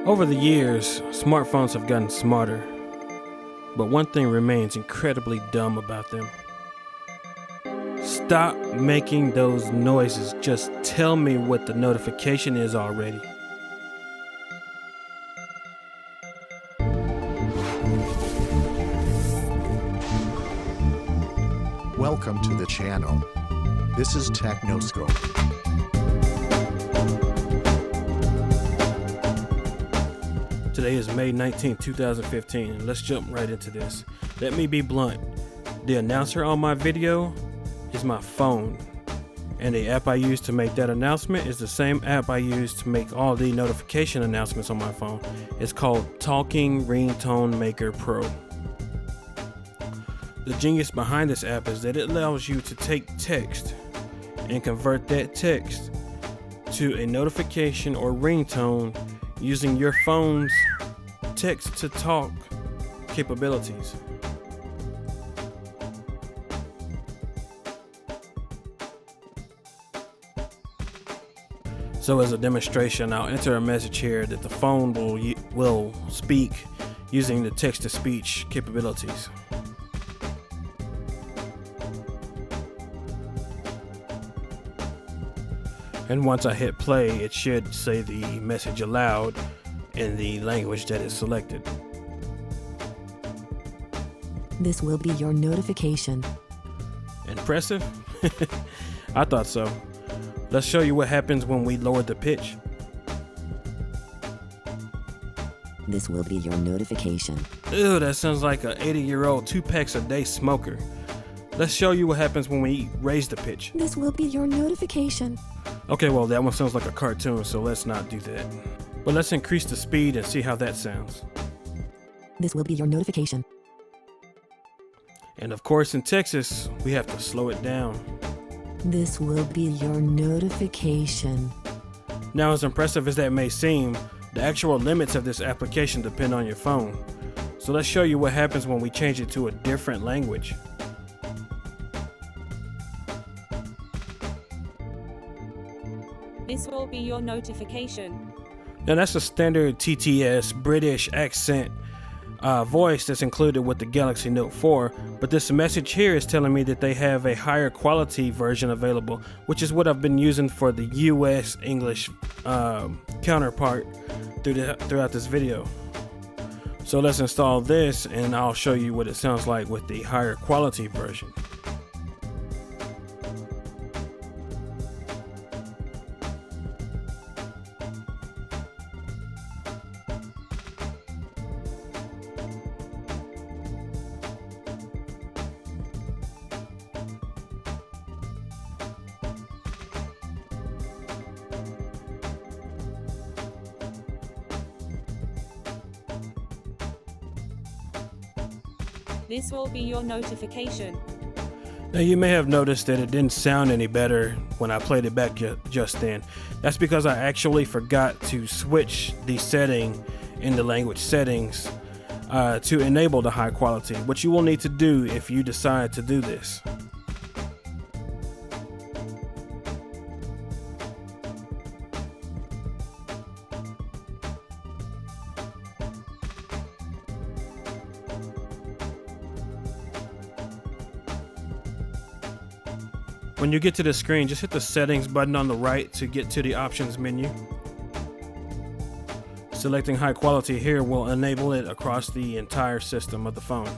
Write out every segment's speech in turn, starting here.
Over the years, smartphones have gotten smarter, but one thing remains incredibly dumb about them. Stop making those noises. Just tell me what the notification is already. Welcome to the channel. This is Technoscope. Today is May 19, 2015, and let's jump right into this. Let me be blunt. The announcer on my video is my phone, and the app I use to make that announcement is the same app I use to make all the notification announcements on my phone. It's called Ringtone Maker Pro. The genius behind this app is that it allows you to take text and convert that text to a notification or ringtone using your phone's text-to-talk capabilities. So as a demonstration, I'll enter a message here that the phone will speak using the text-to-speech capabilities. And once I hit play, it should say the message aloud in the language that is selected. This will be your notification. Impressive? I thought so. Let's show you what happens when we lower the pitch. This will be your notification. Ew, that sounds like an 80-year-old 2 packs a day smoker. Let's show you what happens when we raise the pitch. This will be your notification. Okay, well, that one sounds like a cartoon, so let's not do that. But let's increase the speed and see how that sounds. This will be your notification. And of course, in Texas, we have to slow it down. This will be your notification. Now, as impressive as that may seem, the actual limits of this application depend on your phone. So let's show you what happens when we change it to a different language. This will be your notification. Now that's a standard TTS British accent voice that's included with the Galaxy Note 4, but this message here is telling me that they have a higher quality version available, which is what I've been using for the US English counterpart throughout this video. So let's install this and I'll show you what it sounds like with the higher quality version. This will be your notification. Now you may have noticed that it didn't sound any better when I played it back just then. That's because I actually forgot to switch the setting in the language settings to enable the high quality, which you will need to do if you decide to do this. When you get to the screen, just hit the settings button on the right to get to the options menu. Selecting high quality here will enable it across the entire system of the phone.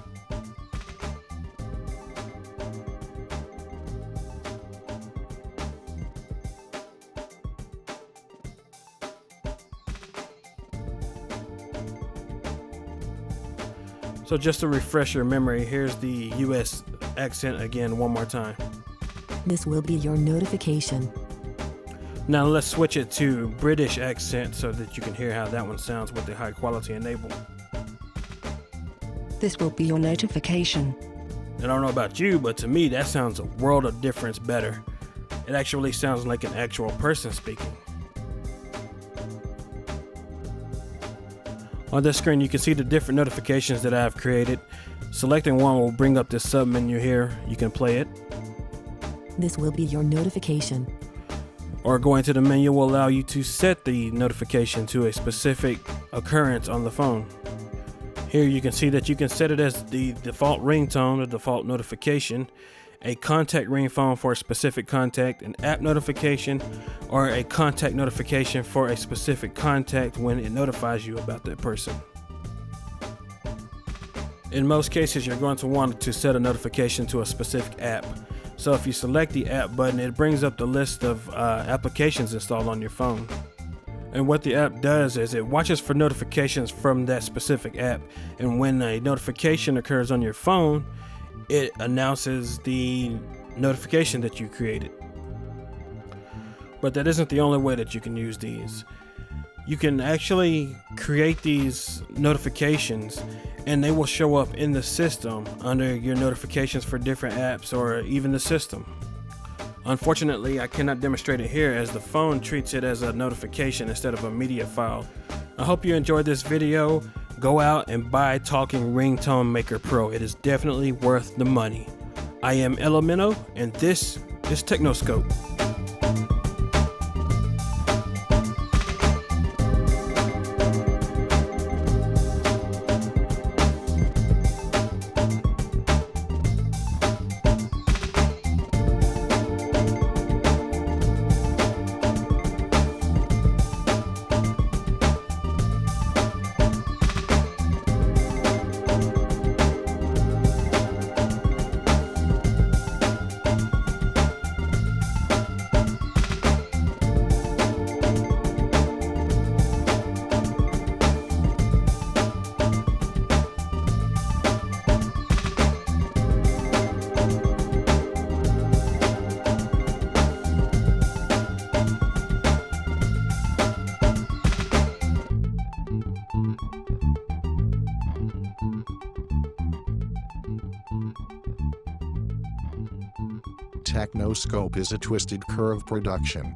So just to refresh your memory, here's the US accent again one more time. This will be your notification. Now let's switch it to British accent so that you can hear how that one sounds with the high quality enabled. This will be your notification. And I don't know about you, but to me that sounds a world of difference better. It actually sounds like an actual person speaking. On this screen you can see the different notifications that I have created. Selecting one will bring up this sub menu here. You can play it. This will be your notification. or going to the menu will allow you to set the notification to a specific occurrence on the phone. Here you can see that you can set it as the default ringtone or default notification, a contact ringtone for a specific contact, an app notification, or a contact notification for a specific contact when it notifies you about that person. In most cases, you're going to want to set a notification to a specific app. So if you select the app button, it brings up the list of applications installed on your phone. And what the app does is it watches for notifications from that specific app. And when a notification occurs on your phone, it announces the notification that you created. But that isn't the only way that you can use these. You can actually create these notifications and they will show up in the system under your notifications for different apps or even the system. Unfortunately, I cannot demonstrate it here as the phone treats it as a notification instead of a media file. I hope you enjoyed this video. Go out and buy Talking Ringtone Maker Pro. It is definitely worth the money. I am Elemento and this is Technoscope. Technoscope is a Twisted Curve production.